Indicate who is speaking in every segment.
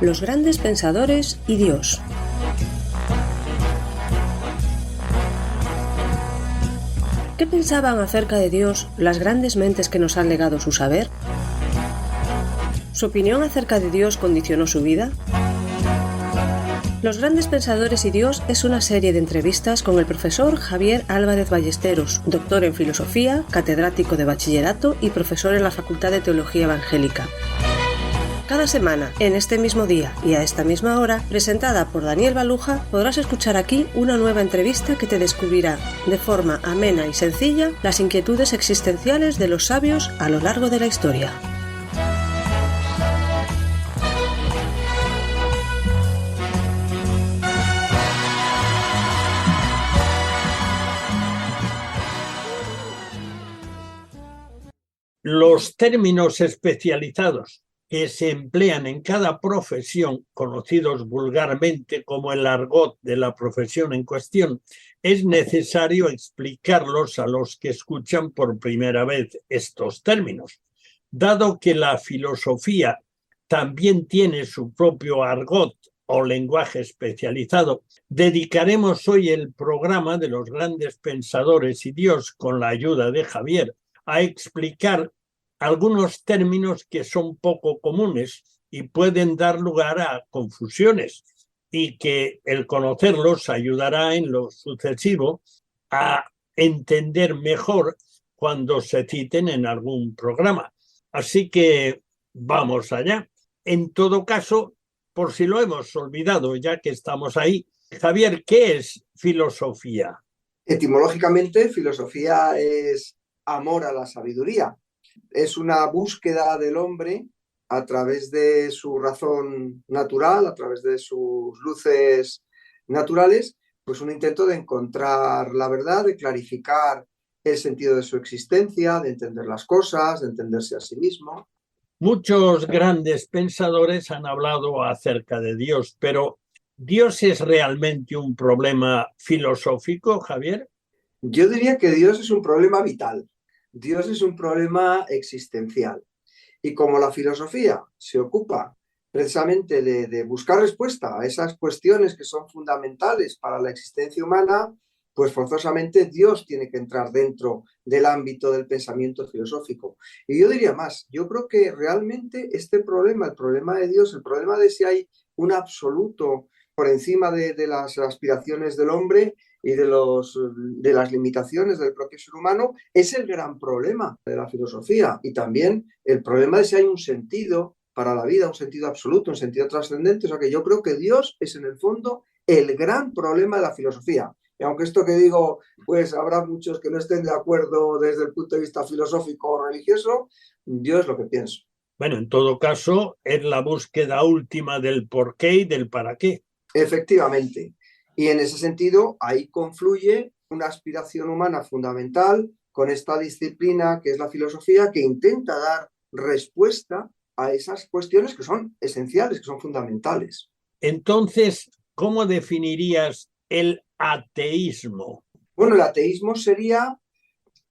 Speaker 1: Los grandes pensadores y Dios. ¿Qué pensaban acerca de Dios las grandes mentes que nos han legado su saber? ¿Su opinión acerca de Dios condicionó su vida? Los grandes pensadores y Dios es una serie de entrevistas con el profesor Javier Álvarez Ballesteros, doctor en filosofía, catedrático de bachillerato y profesor en la Facultad de Teología Evangélica. Cada semana, en este mismo día y a esta misma hora, presentada por Daniel Baluja, podrás escuchar aquí una nueva entrevista que te descubrirá, de forma amena y sencilla, las inquietudes existenciales de los sabios a lo largo de la historia.
Speaker 2: Los términos especializados que se emplean en cada profesión, conocidos vulgarmente como el argot de la profesión en cuestión, es necesario explicarlos a los que escuchan por primera vez estos términos. Dado que la filosofía también tiene su propio argot o lenguaje especializado, dedicaremos hoy el programa de los grandes pensadores y Dios, con la ayuda de Javier, a explicar algunos términos que son poco comunes y pueden dar lugar a confusiones, y que el conocerlos ayudará en lo sucesivo a entender mejor cuando se citen en algún programa. Así que vamos allá. En todo caso, por si lo hemos olvidado, ya que estamos ahí, Javier, ¿qué es filosofía?
Speaker 3: Etimológicamente, filosofía es amor a la sabiduría. Es una búsqueda del hombre a través de su razón natural, a través de sus luces naturales, pues un intento de encontrar la verdad, de clarificar el sentido de su existencia, de entender las cosas, de entenderse a sí mismo.
Speaker 2: Muchos grandes pensadores han hablado acerca de Dios, pero ¿Dios es realmente un problema filosófico, Javier?
Speaker 3: Yo diría que Dios es un problema vital. Dios es un problema existencial. Y como la filosofía se ocupa precisamente de buscar respuesta a esas cuestiones que son fundamentales para la existencia humana, pues forzosamente Dios tiene que entrar dentro del ámbito del pensamiento filosófico. Y yo diría más, yo creo que realmente este problema, el problema de Dios, el problema de si hay un absoluto por encima de las aspiraciones del hombre y de las limitaciones del propio ser humano, es el gran problema de la filosofía, y también el problema de si hay un sentido para la vida, un sentido absoluto, un sentido trascendente. O sea que yo creo que Dios es en el fondo el gran problema de la filosofía. Y aunque esto que digo, pues habrá muchos que no estén de acuerdo desde el punto de vista filosófico o religioso, yo es lo que pienso.
Speaker 2: Bueno, en todo caso, es la búsqueda última del por qué y del para qué.
Speaker 3: Efectivamente. Y en ese sentido, ahí confluye una aspiración humana fundamental con esta disciplina que es la filosofía, que intenta dar respuesta a esas cuestiones que son esenciales, que son fundamentales.
Speaker 2: Entonces, ¿cómo definirías el ateísmo?
Speaker 3: Bueno, el ateísmo sería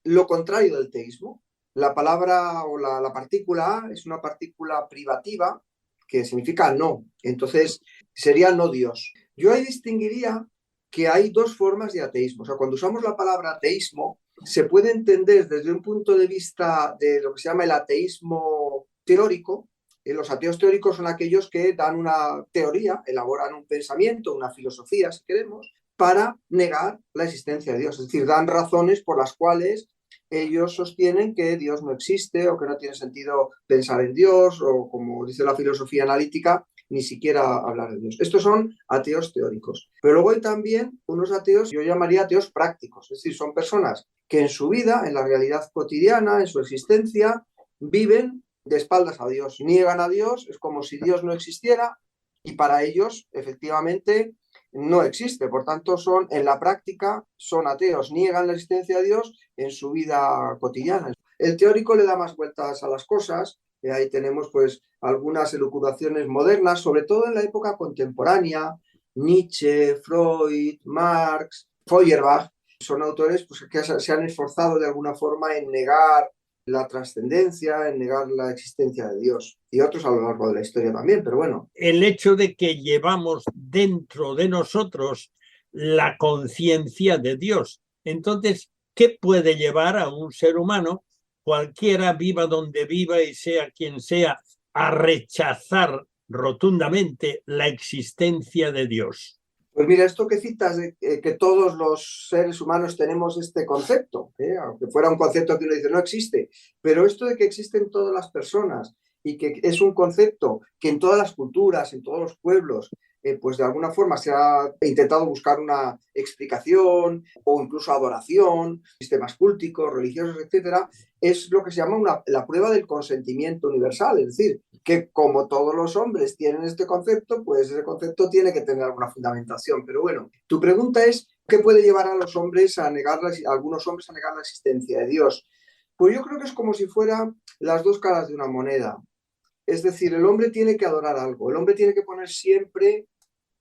Speaker 3: lo contrario del teísmo. La palabra o la partícula A es una partícula privativa que significa no. Entonces, sería no Dios. Yo ahí distinguiría que hay dos formas de ateísmo. O sea, cuando usamos la palabra ateísmo, se puede entender desde un punto de vista de lo que se llama el ateísmo teórico. Los ateos teóricos son aquellos que dan una teoría, elaboran un pensamiento, una filosofía, si queremos, para negar la existencia de Dios. Es decir, dan razones por las cuales ellos sostienen que Dios no existe, o que no tiene sentido pensar en Dios, o, como dice la filosofía analítica, ni siquiera hablar de Dios. Estos son ateos teóricos. Pero luego hay también unos ateos, yo llamaría ateos prácticos, es decir, son personas que en su vida, en la realidad cotidiana, en su existencia, viven de espaldas a Dios, niegan a Dios, es como si Dios no existiera, y para ellos, efectivamente, no existe. Por tanto, en la práctica, son ateos, niegan la existencia de Dios en su vida cotidiana. El teórico le da más vueltas a las cosas. Y ahí tenemos pues algunas elucubraciones modernas, sobre todo en la época contemporánea. Nietzsche, Freud, Marx, Feuerbach son autores pues, que se han esforzado de alguna forma en negar la trascendencia, en negar la existencia de Dios. Y otros a lo largo de la historia también, pero bueno.
Speaker 2: El hecho de que llevamos dentro de nosotros la conciencia de Dios. Entonces, ¿qué puede llevar a un ser humano, cualquiera, viva donde viva y sea quien sea, a rechazar rotundamente la existencia de Dios?
Speaker 3: Pues mira, esto que citas de que todos los seres humanos tenemos este concepto, aunque fuera un concepto que uno dice no existe, pero esto de que existen todas las personas y que es un concepto que en todas las culturas, en todos los pueblos, pues de alguna forma se ha intentado buscar una explicación o incluso adoración, sistemas cúlticos, religiosos, etcétera, es lo que se llama la prueba del consentimiento universal, es decir, que como todos los hombres tienen este concepto, pues ese concepto tiene que tener alguna fundamentación. Pero bueno, tu pregunta es, ¿qué puede llevar a los hombres a negar, a algunos hombres a negar la existencia de Dios? Pues yo creo que es como si fueran las dos caras de una moneda. Es decir, el hombre tiene que adorar algo, el hombre tiene que poner siempre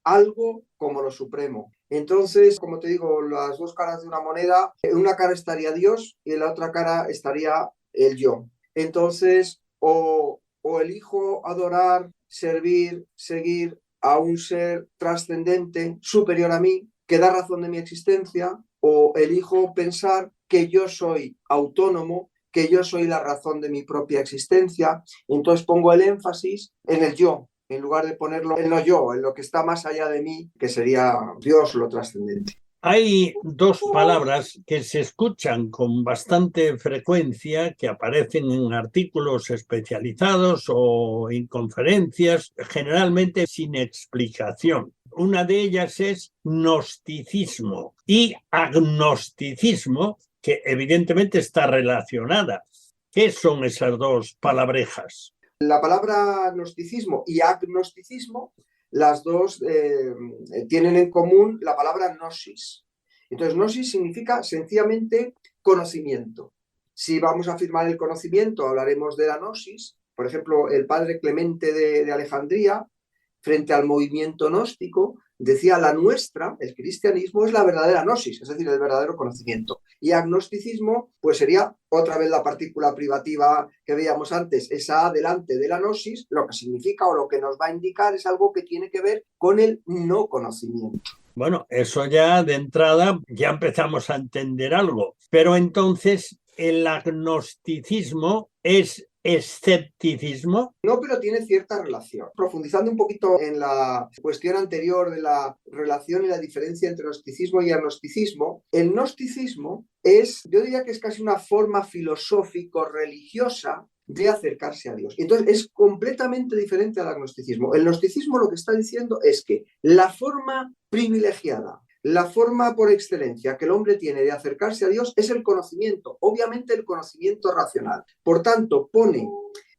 Speaker 3: algo como lo supremo. Entonces, como te digo, las dos caras de una moneda, en una cara estaría Dios y en la otra cara estaría el yo. Entonces, o elijo adorar, servir, seguir a un ser trascendente, superior a mí, que da razón de mi existencia, o elijo pensar que yo soy autónomo, que yo soy la razón de mi propia existencia. Entonces pongo el énfasis en el yo, en lugar de ponerlo en lo yo, en lo que está más allá de mí, que sería Dios, lo trascendente.
Speaker 2: Hay dos palabras que se escuchan con bastante frecuencia, que aparecen en artículos especializados o en conferencias, generalmente sin explicación. Una de ellas es gnosticismo y agnosticismo, que evidentemente está relacionada. ¿Qué son esas dos palabrejas?
Speaker 3: La palabra gnosticismo y agnosticismo, las dos tienen en común la palabra gnosis. Entonces, gnosis significa sencillamente conocimiento. Si vamos a afirmar el conocimiento, hablaremos de la gnosis. Por ejemplo, el padre Clemente de Alejandría, frente al movimiento gnóstico, decía la nuestra, el cristianismo, es la verdadera gnosis, es decir, el verdadero conocimiento. Y agnosticismo, pues sería otra vez la partícula privativa que veíamos antes, esa delante de la gnosis, lo que significa o lo que nos va a indicar es algo que tiene que ver con el no conocimiento.
Speaker 2: Bueno, eso ya de entrada ya empezamos a entender algo, pero entonces el agnosticismo es escepticismo.
Speaker 3: No, pero tiene cierta relación. Profundizando un poquito en la cuestión anterior de la relación y la diferencia entre gnosticismo y agnosticismo, el gnosticismo es, yo diría que es casi una forma filosófico-religiosa de acercarse a Dios. Entonces es completamente diferente al agnosticismo. El gnosticismo lo que está diciendo es que la forma privilegiada, la forma por excelencia que el hombre tiene de acercarse a Dios es el conocimiento, obviamente el conocimiento racional. Por tanto, pone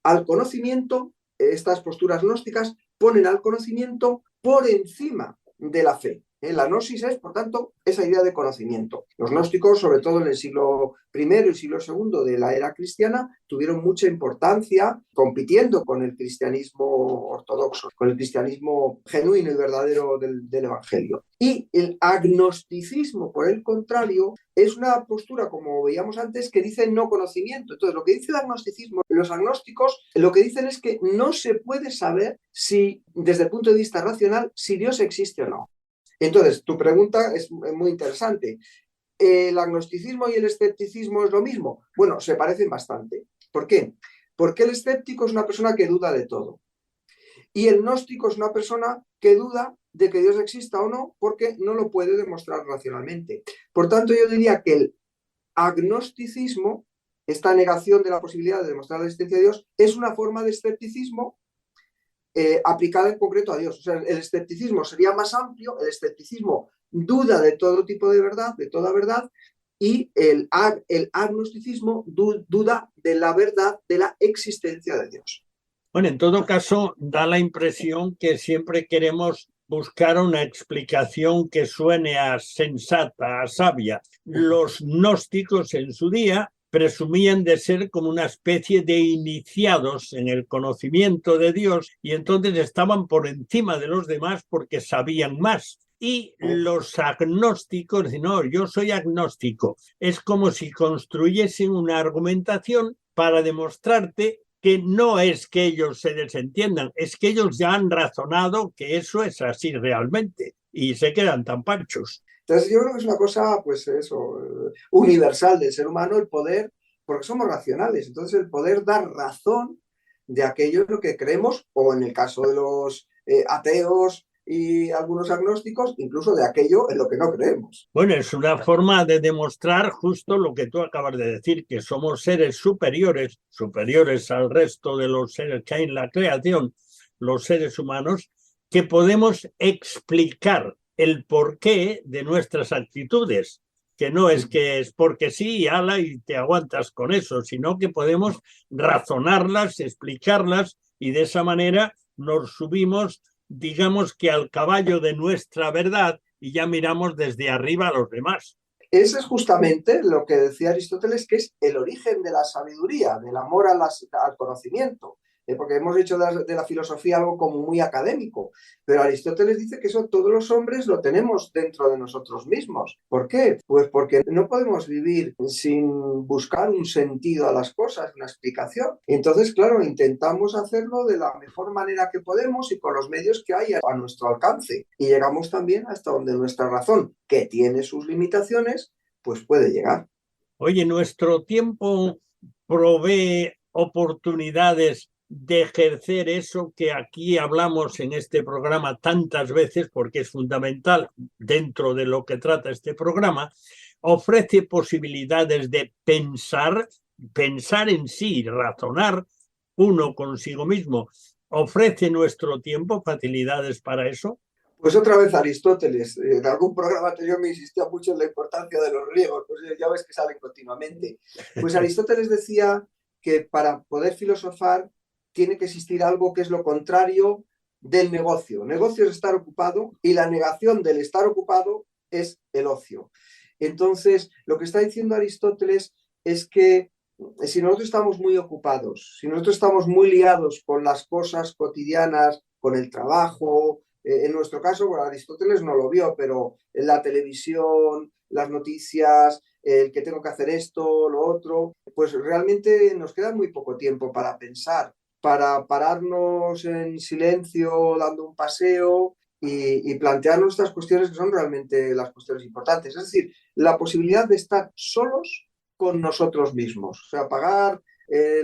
Speaker 3: al conocimiento, estas posturas gnósticas ponen al conocimiento por encima de la fe. La gnosis es, por tanto, esa idea de conocimiento. Los gnósticos, sobre todo en el siglo I y el siglo II de la era cristiana, tuvieron mucha importancia compitiendo con el cristianismo ortodoxo, con el cristianismo genuino y verdadero del Evangelio. Y el agnosticismo, por el contrario, es una postura, como veíamos antes, que dice no conocimiento. Entonces, lo que dice el agnosticismo, los agnósticos lo que dicen es que no se puede saber si, desde el punto de vista racional, si Dios existe o no. Entonces, tu pregunta es muy interesante. ¿El agnosticismo y el escepticismo es lo mismo? Bueno, se parecen bastante. ¿Por qué? Porque el escéptico es una persona que duda de todo. Y el gnóstico es una persona que duda de que Dios exista o no porque no lo puede demostrar racionalmente. Por tanto, yo diría que el agnosticismo, esta negación de la posibilidad de demostrar la existencia de Dios, es una forma de escepticismo aplicada en concreto a Dios. O sea, el escepticismo sería más amplio, el escepticismo duda de todo tipo de verdad, de toda verdad, y el agnosticismo duda de la verdad de la existencia de Dios.
Speaker 2: Bueno, en todo caso, da la impresión que siempre queremos buscar una explicación que suene a sensata, a sabia. Los gnósticos en su día presumían de ser como una especie de iniciados en el conocimiento de Dios y entonces estaban por encima de los demás porque sabían más. Y los agnósticos, no, yo soy agnóstico. Es como si construyesen una argumentación para demostrarte que no es que ellos se desentiendan, es que ellos ya han razonado que eso es así realmente y se quedan tan panchos.
Speaker 3: Entonces yo creo que es una cosa, pues eso, universal del ser humano, el poder, porque somos racionales, entonces el poder dar razón de aquello en lo que creemos, o en el caso de los ateos y algunos agnósticos, incluso de aquello en lo que no creemos.
Speaker 2: Bueno, es una forma de demostrar justo lo que tú acabas de decir, que somos seres superiores, superiores al resto de los seres que hay en la creación, los seres humanos, que podemos explicar el porqué de nuestras actitudes, que no es que es porque sí, ala, y te aguantas con eso, sino que podemos razonarlas, explicarlas, y de esa manera nos subimos, digamos que al caballo de nuestra verdad, y ya miramos desde arriba a los demás.
Speaker 3: Ese es justamente lo que decía Aristóteles, que es el origen de la sabiduría, del amor al conocimiento. Porque hemos hecho de la filosofía algo como muy académico, pero Aristóteles dice que eso todos los hombres lo tenemos dentro de nosotros mismos. ¿Por qué? Pues porque no podemos vivir sin buscar un sentido a las cosas, una explicación. Entonces, claro, intentamos hacerlo de la mejor manera que podemos y con los medios que hay a nuestro alcance. Y llegamos también hasta donde nuestra razón, que tiene sus limitaciones, pues puede llegar.
Speaker 2: Oye, nuestro tiempo provee oportunidades de ejercer eso que aquí hablamos en este programa tantas veces, porque es fundamental dentro de lo que trata este programa, ofrece posibilidades de pensar en sí, razonar uno consigo mismo. ¿Ofrece nuestro tiempo facilidades para eso?
Speaker 3: Pues otra vez Aristóteles, en algún programa anterior me insistía mucho en la importancia de los griegos, pues ya ves que salen continuamente. Pues Aristóteles decía que para poder filosofar tiene que existir algo que es lo contrario del negocio. Negocio es estar ocupado y la negación del estar ocupado es el ocio. Entonces, lo que está diciendo Aristóteles es que si nosotros estamos muy ocupados, si nosotros estamos muy liados con las cosas cotidianas, con el trabajo, en nuestro caso, bueno, Aristóteles no lo vio, pero en la televisión, las noticias, el que tengo que hacer esto, lo otro, pues realmente nos queda muy poco tiempo para pensar, para pararnos en silencio, dando un paseo y plantearnos estas cuestiones que son realmente las cuestiones importantes. Es decir, la posibilidad de estar solos con nosotros mismos, o sea, apagar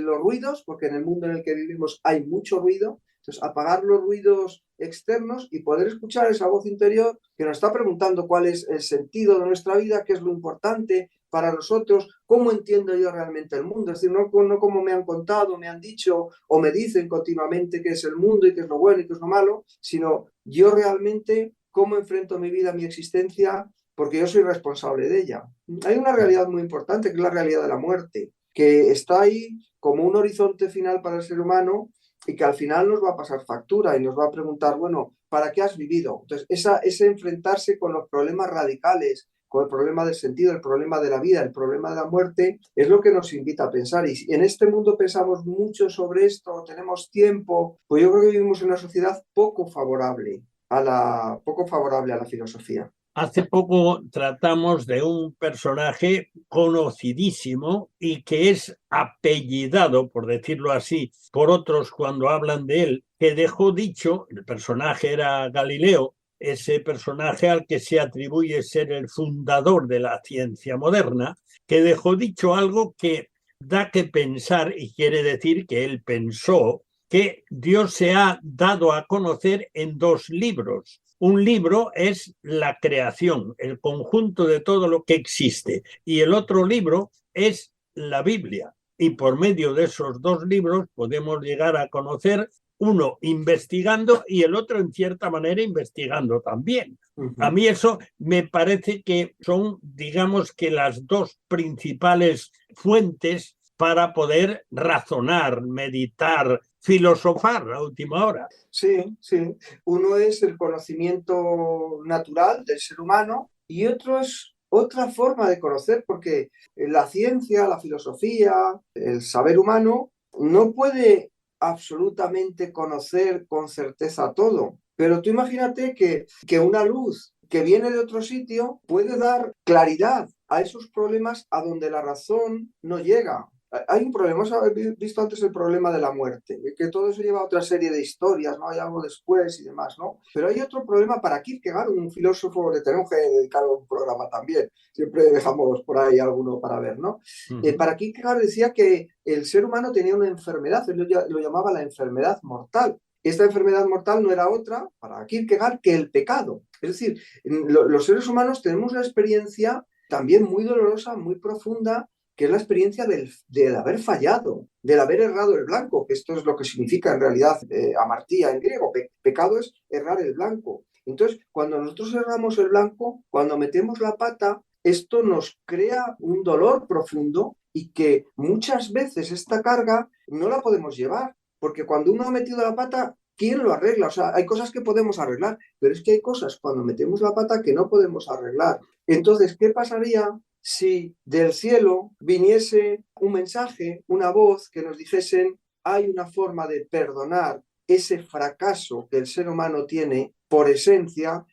Speaker 3: los ruidos, porque en el mundo en el que vivimos hay mucho ruido. Entonces, apagar los ruidos externos y poder escuchar esa voz interior que nos está preguntando cuál es el sentido de nuestra vida, qué es lo importante para nosotros, cómo entiendo yo realmente el mundo. Es decir, no como me han contado, me han dicho o me dicen continuamente qué es el mundo y qué es lo bueno y qué es lo malo, sino yo realmente cómo enfrento mi vida, mi existencia, porque yo soy responsable de ella. Hay una realidad muy importante, que es la realidad de la muerte, que está ahí como un horizonte final para el ser humano y que al final nos va a pasar factura y nos va a preguntar, bueno, ¿para qué has vivido? Entonces, ese enfrentarse con los problemas radicales, con el problema del sentido, el problema de la vida, el problema de la muerte, es lo que nos invita a pensar. Y si en este mundo pensamos mucho sobre esto, tenemos tiempo, pues yo creo que vivimos en una sociedad poco favorable a la filosofía.
Speaker 2: Hace poco tratamos de un personaje conocidísimo y que es apellidado, por decirlo así, por otros cuando hablan de él, que dejó dicho, el personaje era Galileo, ese personaje al que se atribuye ser el fundador de la ciencia moderna, que dejó dicho algo que da que pensar y quiere decir que él pensó que Dios se ha dado a conocer en dos libros. Un libro es la creación, el conjunto de todo lo que existe, y el otro libro es la Biblia. Y por medio de esos dos libros podemos llegar a conocer, uno investigando y el otro en cierta manera investigando también. A mí eso me parece que son, digamos que las dos principales fuentes para poder razonar, meditar, filosofar a última hora.
Speaker 3: Sí, sí. Uno es el conocimiento natural del ser humano y otro es otra forma de conocer, porque la ciencia, la filosofía, el saber humano no puede absolutamente conocer con certeza todo. Pero tú imagínate que una luz que viene de otro sitio puede dar claridad a esos problemas a donde la razón no llega. hay un problema, hemos visto antes el problema de la muerte, que todo eso lleva a otra serie de historias, ¿no? Hay algo después y demás, ¿no? Pero hay otro problema para Kierkegaard, un filósofo, le tenemos que dedicar un programa también, siempre dejamos por ahí alguno para ver, ¿no? Para Kierkegaard decía que el ser humano tenía una enfermedad, él lo llamaba la enfermedad mortal. Esta enfermedad mortal no era otra, para Kierkegaard, que el pecado. Es decir, los seres humanos tenemos una experiencia también muy dolorosa, muy profunda, que es la experiencia del haber fallado, del haber errado el blanco, que esto es lo que significa en realidad amartía en griego. Pecado es errar el blanco. Entonces, cuando nosotros erramos el blanco, cuando metemos la pata, esto nos crea un dolor profundo y que muchas veces esta carga no la podemos llevar, porque cuando uno ha metido la pata, ¿quién lo arregla? O sea, hay cosas que podemos arreglar, pero es que hay cosas cuando metemos la pata que no podemos arreglar. Entonces, ¿qué pasaría si del cielo viniese un mensaje, una voz que nos dijesen hay una forma de perdonar ese fracaso que el ser humano tiene por esencia,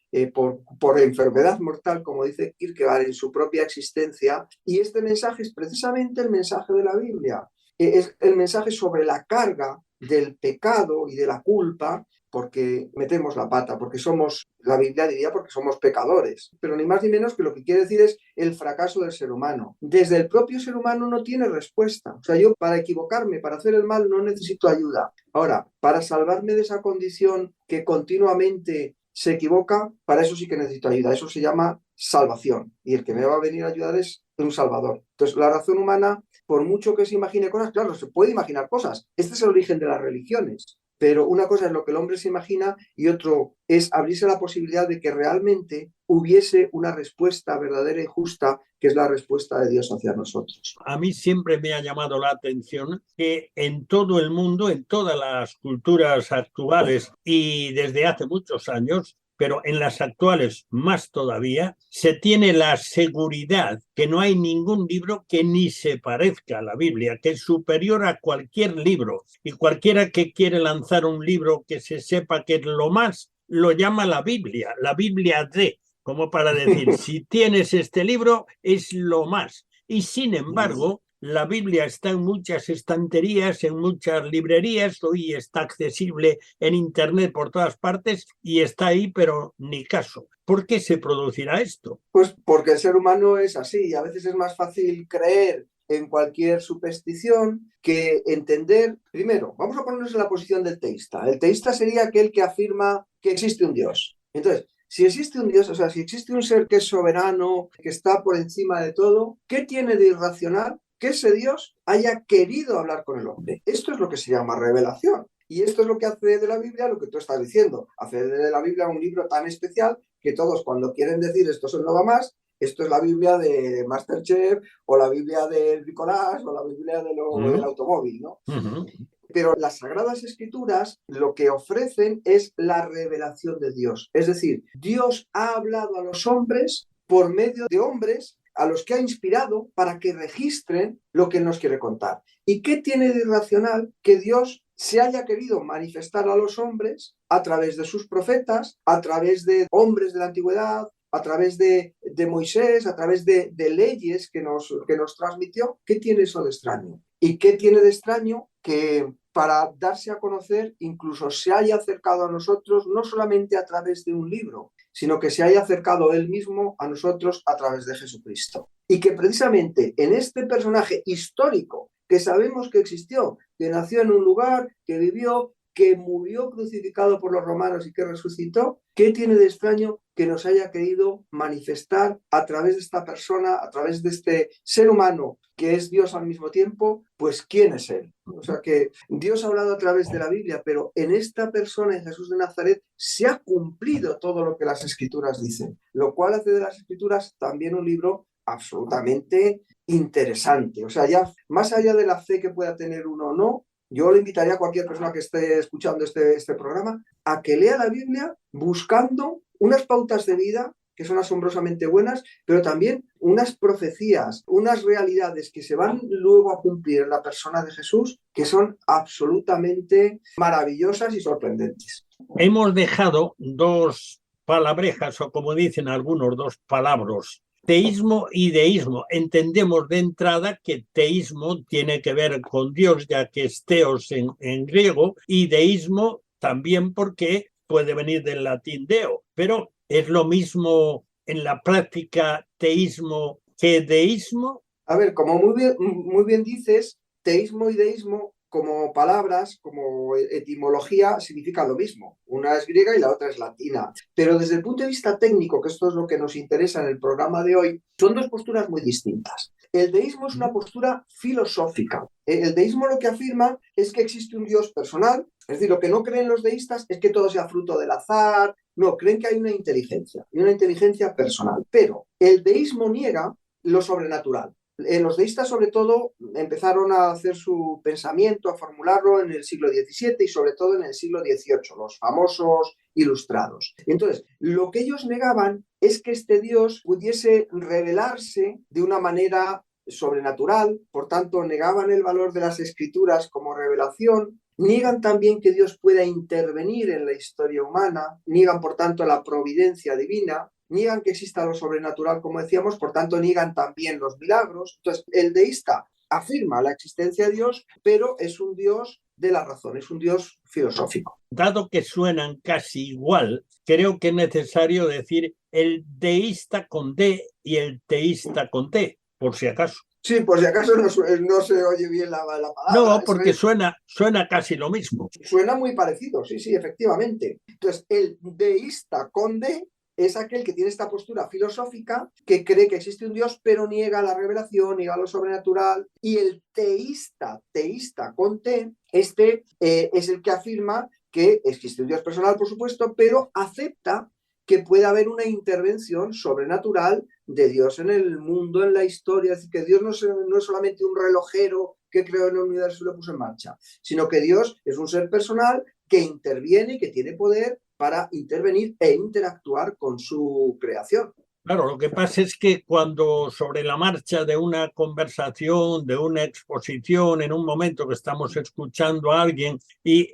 Speaker 3: por enfermedad mortal, como dice Kierkegaard en su propia existencia, y este mensaje es precisamente el mensaje de la Biblia, es el mensaje sobre la carga del pecado y de la culpa, porque metemos la pata, porque somos, la Biblia diría, porque somos pecadores, pero ni más ni menos que lo que quiere decir es el fracaso del ser humano. Desde el propio ser humano no tiene respuesta. O sea, yo para equivocarme, para hacer el mal, no necesito ayuda. Ahora, para salvarme de esa condición que continuamente se equivoca, para eso sí que necesito ayuda. Eso se llama salvación. Y el que me va a venir a ayudar es un salvador. Entonces, la razón humana, por mucho que se imagine cosas, claro, se puede imaginar cosas. Este es el origen de las religiones. Pero una cosa es lo que el hombre se imagina y otro es abrirse la posibilidad de que realmente hubiese una respuesta verdadera y justa, que es la respuesta de Dios hacia nosotros.
Speaker 2: A mí siempre me ha llamado la atención que en todo el mundo, en todas las culturas actuales y desde hace muchos años, pero en las actuales más todavía, se tiene la seguridad que no hay ningún libro que ni se parezca a la Biblia, que es superior a cualquier libro. Y cualquiera que quiere lanzar un libro que se sepa que es lo más, lo llama la Biblia de, como para decir, si tienes este libro, es lo más. Y sin embargo, la Biblia está en muchas estanterías, en muchas librerías, hoy está accesible en Internet por todas partes y está ahí, pero ni caso. ¿Por qué se producirá esto?
Speaker 3: Pues porque el ser humano es así y a veces es más fácil creer en cualquier superstición que entender. Primero, vamos a ponernos en la posición del teísta. El teísta sería aquel que afirma que existe un Dios. Entonces, si existe un Dios, o sea, si existe un ser que es soberano, que está por encima de todo, ¿qué tiene de irracional que ese Dios haya querido hablar con el hombre? Esto es lo que se llama revelación. Y esto es lo que hace de la Biblia lo que tú estás diciendo. Hace de la Biblia un libro tan especial que todos cuando quieren decir esto no va más, esto es la Biblia de MasterChef o la Biblia de Bricolage o la Biblia del automóvil, ¿no? Pero las Sagradas Escrituras lo que ofrecen es la revelación de Dios. Es decir, Dios ha hablado a los hombres por medio de hombres a los que ha inspirado para que registren lo que Él nos quiere contar. ¿Y qué tiene de irracional que Dios se haya querido manifestar a los hombres a través de sus profetas, a través de hombres de la antigüedad, a través de Moisés, a través de leyes que nos transmitió? ¿Qué tiene eso de extraño? ¿Y qué tiene de extraño que para darse a conocer incluso se haya acercado a nosotros no solamente a través de un libro, sino que se haya acercado Él mismo a nosotros a través de Jesucristo? Y que precisamente en este personaje histórico que sabemos que existió, que nació en un lugar, que vivió, que murió crucificado por los romanos y que resucitó, ¿qué tiene de extraño que nos haya querido manifestar a través de esta persona, a través de este ser humano que es Dios al mismo tiempo? Pues ¿quién es Él? O sea que Dios ha hablado a través de la Biblia, pero en esta persona, en Jesús de Nazaret, se ha cumplido todo lo que las Escrituras dicen, lo cual hace de las Escrituras también un libro absolutamente interesante. O sea, ya más allá de la fe que pueda tener uno o no, yo le invitaría a cualquier persona que esté escuchando este programa a que lea la Biblia buscando unas pautas de vida que son asombrosamente buenas, pero también unas profecías, unas realidades que se van luego a cumplir en la persona de Jesús, que son absolutamente maravillosas y sorprendentes.
Speaker 2: Hemos dejado dos palabrejas, o como dicen algunos, dos palabras Teísmo y deísmo. Entendemos de entrada que teísmo tiene que ver con Dios, ya que es teos en griego, y deísmo también porque puede venir del latín deo, pero es lo mismo en la práctica teísmo que deísmo.
Speaker 3: A ver, como muy bien dices, teísmo y deísmo como palabras, como etimología, significan lo mismo. Una es griega y la otra es latina. Pero desde el punto de vista técnico, que esto es lo que nos interesa en el programa de hoy, son dos posturas muy distintas. El deísmo es una postura filosófica. El deísmo lo que afirma es que existe un Dios personal, es decir, lo que no creen los deístas es que todo sea fruto del azar, no, creen que hay una inteligencia personal. Pero el deísmo niega lo sobrenatural. Los deístas, sobre todo, empezaron a hacer su pensamiento, a formularlo en el siglo XVII y sobre todo en el siglo XVIII, los famosos ilustrados. Entonces, lo que ellos negaban es que este Dios pudiese revelarse de una manera sobrenatural, por tanto, negaban el valor de las escrituras como revelación, niegan también que Dios pueda intervenir en la historia humana, niegan, por tanto, la providencia divina, niegan que exista lo sobrenatural, como decíamos, por tanto niegan también los milagros. Entonces, el deísta afirma la existencia de Dios, pero es un Dios de la razón, es un Dios filosófico.
Speaker 2: Dado que suenan casi igual, creo que es necesario decir el deísta con D y el teísta con T, por si acaso.
Speaker 3: Sí, por si acaso no se oye bien la palabra.
Speaker 2: No, porque suena casi lo mismo.
Speaker 3: Suena muy parecido, sí, efectivamente. Entonces, el deísta con D es aquel que tiene esta postura filosófica, que cree que existe un Dios, pero niega la revelación, niega lo sobrenatural. Y el teísta con T, es el que afirma que existe un Dios personal, por supuesto, pero acepta que puede haber una intervención sobrenatural de Dios en el mundo, en la historia. Es decir, que Dios no es solamente un relojero que creó el universo y lo puso en marcha, sino que Dios es un ser personal que interviene y que tiene poder para intervenir e interactuar con su creación.
Speaker 2: Claro, lo que pasa es que cuando sobre la marcha de una conversación, de una exposición, en un momento que estamos escuchando a alguien, y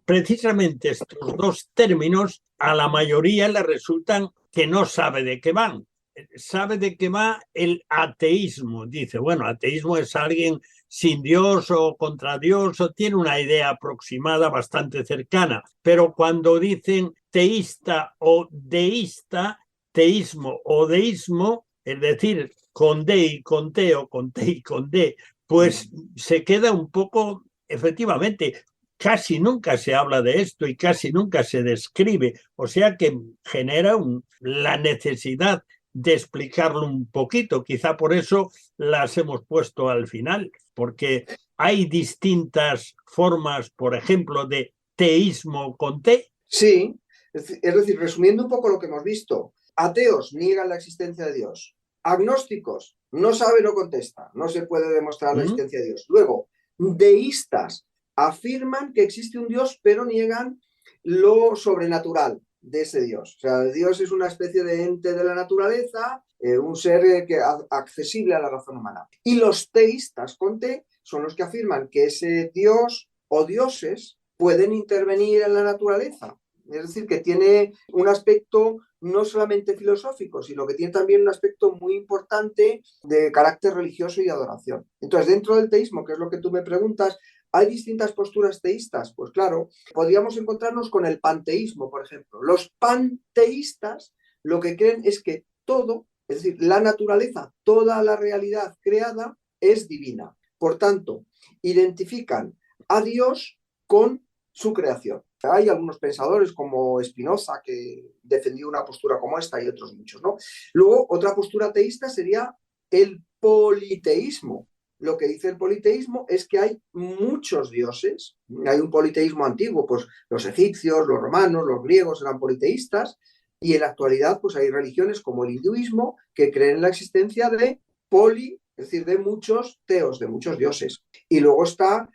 Speaker 2: precisamente estos dos términos, a la mayoría le resultan que no sabe de qué van. Sabe de qué va el ateísmo. Dice, bueno, ateísmo es alguien sin Dios o contra Dios, o tiene una idea aproximada bastante cercana. Pero cuando dicen teísta o deísta, teísmo o deísmo, es decir, con D y con T o con T y con D, pues se queda un poco, efectivamente, casi nunca se habla de esto y casi nunca se describe, o sea que genera la necesidad de explicarlo un poquito. Quizá por eso las hemos puesto al final, porque hay distintas formas, por ejemplo, de teísmo con T.
Speaker 3: Sí, es decir, resumiendo un poco lo que hemos visto, ateos niegan la existencia de Dios, agnósticos no saben o contestan, no se puede demostrar la existencia de Dios. Luego, deístas afirman que existe un Dios, pero niegan lo sobrenatural de ese Dios. O sea, Dios es una especie de ente de la naturaleza, un ser accesible a la razón humana. Y los teístas con T son los que afirman que ese Dios o dioses pueden intervenir en la naturaleza. Es decir, que tiene un aspecto no solamente filosófico, sino que tiene también un aspecto muy importante de carácter religioso y de adoración. Entonces, dentro del teísmo, que es lo que tú me preguntas, ¿hay distintas posturas teístas? Pues claro, podríamos encontrarnos con el panteísmo, por ejemplo. Los panteístas lo que creen es que todo, es decir, la naturaleza, toda la realidad creada es divina. Por tanto, identifican a Dios con su creación. Hay algunos pensadores como Spinoza que defendió una postura como esta y otros muchos, ¿no? Luego, otra postura teísta sería el politeísmo. Lo que dice el politeísmo es que hay muchos dioses. Hay un politeísmo antiguo, pues los egipcios, los romanos, los griegos eran politeístas, y en la actualidad pues hay religiones como el hinduismo que creen en la existencia de es decir, de muchos teos, de muchos dioses. Y luego está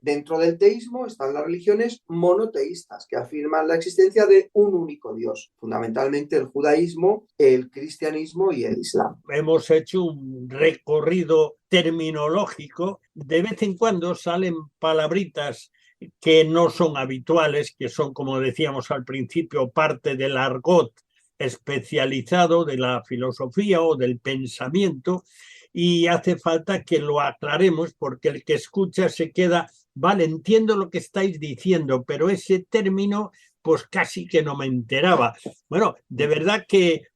Speaker 3: dentro del teísmo están las religiones monoteístas que afirman la existencia de un único Dios, fundamentalmente el judaísmo, el cristianismo y el islam.
Speaker 2: Hemos hecho un recorrido terminológico. De vez en cuando salen palabritas que no son habituales, que son, como decíamos al principio, parte del argot especializado de la filosofía o del pensamiento, y hace falta que lo aclaremos porque el que escucha se queda, vale, entiendo lo que estáis diciendo, pero ese término pues casi que no me enteraba. Bueno, de verdad que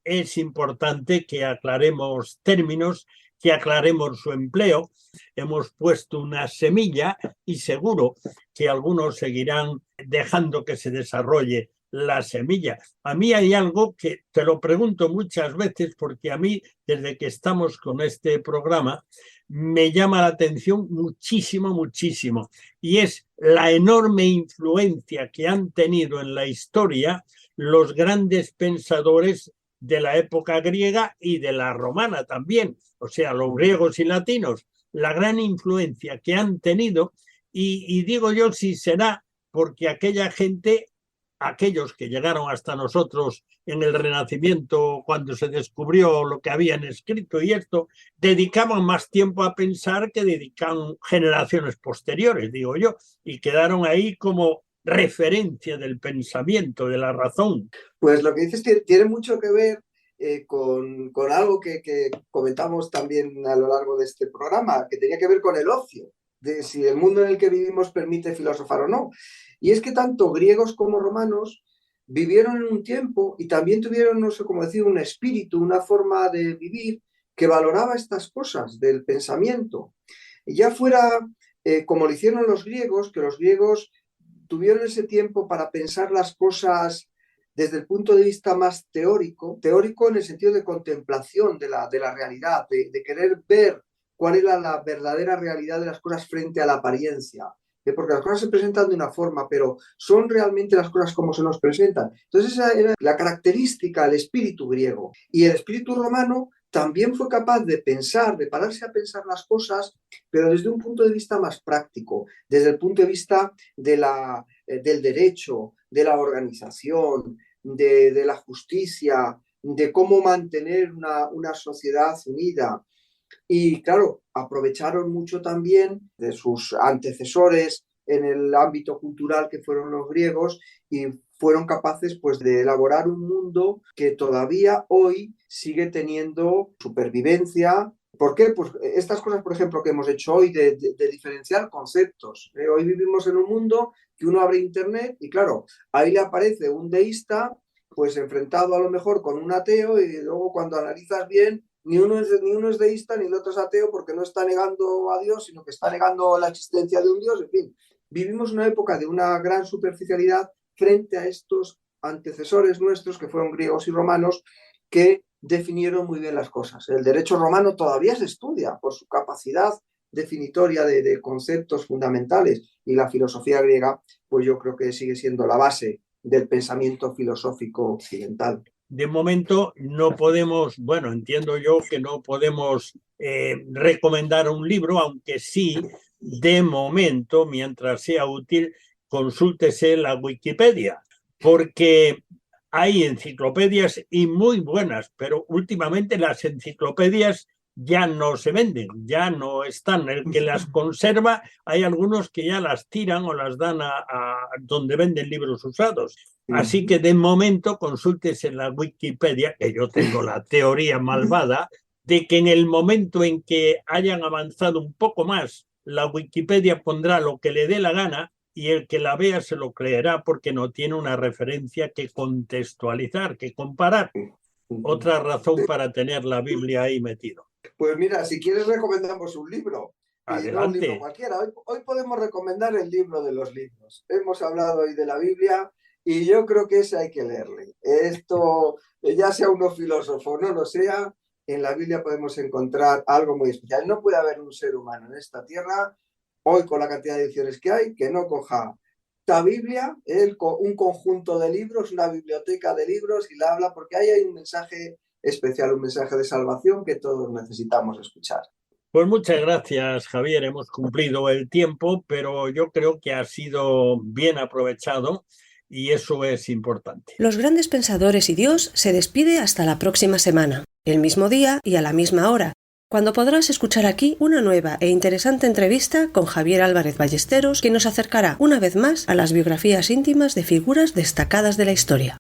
Speaker 2: es importante que aclaremos términos, que aclaremos su empleo. Hemos puesto una semilla y seguro que algunos seguirán dejando que se desarrolle la semilla. A mí hay algo que te lo pregunto muchas veces porque a mí, desde que estamos con este programa, me llama la atención muchísimo, muchísimo. Y es la enorme influencia que han tenido en la historia los grandes pensadores de la época griega y de la romana también. O sea, los griegos y latinos, la gran influencia que han tenido, y digo yo si será porque aquella gente, aquellos que llegaron hasta nosotros en el Renacimiento, cuando se descubrió lo que habían escrito y esto, dedicaban más tiempo a pensar que dedican generaciones posteriores, digo yo, y quedaron ahí como referencia del pensamiento, de la razón.
Speaker 3: Pues lo que dices tiene mucho que ver con algo que comentamos también a lo largo de este programa, que tenía que ver con el ocio, de si el mundo en el que vivimos permite filosofar o no. Y es que tanto griegos como romanos vivieron en un tiempo y también tuvieron, no sé cómo decir, un espíritu, una forma de vivir que valoraba estas cosas del pensamiento. Y ya fuera como lo hicieron los griegos, que los griegos tuvieron ese tiempo para pensar las cosas desde el punto de vista más teórico en el sentido de contemplación de la realidad, de querer ver cuál era la verdadera realidad de las cosas frente a la apariencia. Porque las cosas se presentan de una forma, pero ¿son realmente las cosas como se nos presentan? Entonces esa era la característica del espíritu griego. Y el espíritu romano también fue capaz de pensar, de pararse a pensar las cosas, pero desde un punto de vista más práctico, desde el punto de vista del derecho, de la organización, de la justicia, de cómo mantener una sociedad unida. Y claro, aprovecharon mucho también de sus antecesores en el ámbito cultural que fueron los griegos y fueron capaces pues de elaborar un mundo que todavía hoy sigue teniendo supervivencia. ¿Por qué? Pues estas cosas, por ejemplo, que hemos hecho hoy de diferenciar conceptos. Hoy vivimos en un mundo que uno abre internet y claro, ahí le aparece un deísta pues enfrentado a lo mejor con un ateo y luego cuando analizas bien ni uno es deísta ni el otro es ateo porque no está negando a Dios, sino que está negando la existencia de un Dios. En fin, vivimos una época de una gran superficialidad frente a estos antecesores nuestros que fueron griegos y romanos que definieron muy bien las cosas. El derecho romano todavía se estudia por su capacidad definitoria de conceptos fundamentales y la filosofía griega, pues yo creo que sigue siendo la base del pensamiento filosófico occidental.
Speaker 2: De momento no podemos, bueno, entiendo yo que no podemos recomendar un libro, aunque sí, de momento, mientras sea útil, consúltese la Wikipedia, porque hay enciclopedias y muy buenas, pero últimamente las enciclopedias ya no se venden, ya no están. El que las conserva, hay algunos que ya las tiran o las dan a donde venden libros usados. Así que de momento consúltese en la Wikipedia, que yo tengo la teoría malvada de que en el momento en que hayan avanzado un poco más, la Wikipedia pondrá lo que le dé la gana y el que la vea se lo creerá porque no tiene una referencia que contextualizar, que comparar. Otra razón para tener la Biblia ahí metido.
Speaker 3: Pues mira, si quieres recomendamos un libro.
Speaker 2: Adelante.
Speaker 3: Y no un libro cualquiera. Hoy podemos recomendar el libro de los libros. Hemos hablado hoy de la Biblia y yo creo que ese hay que leerle. Esto, ya sea uno filósofo o no lo sea, en la Biblia podemos encontrar algo muy especial. No puede haber un ser humano en esta tierra, hoy con la cantidad de ediciones que hay, que no coja esta Biblia, un conjunto de libros, una biblioteca de libros, y la habla porque ahí hay un mensaje especial, un mensaje de salvación que todos necesitamos escuchar.
Speaker 2: Pues muchas gracias, Javier. Hemos cumplido el tiempo, pero yo creo que ha sido bien aprovechado y eso es importante.
Speaker 1: Los grandes pensadores y Dios se despide hasta la próxima semana, el mismo día y a la misma hora, cuando podrás escuchar aquí una nueva e interesante entrevista con Javier Álvarez Ballesteros, que nos acercará una vez más a las biografías íntimas de figuras destacadas de la historia.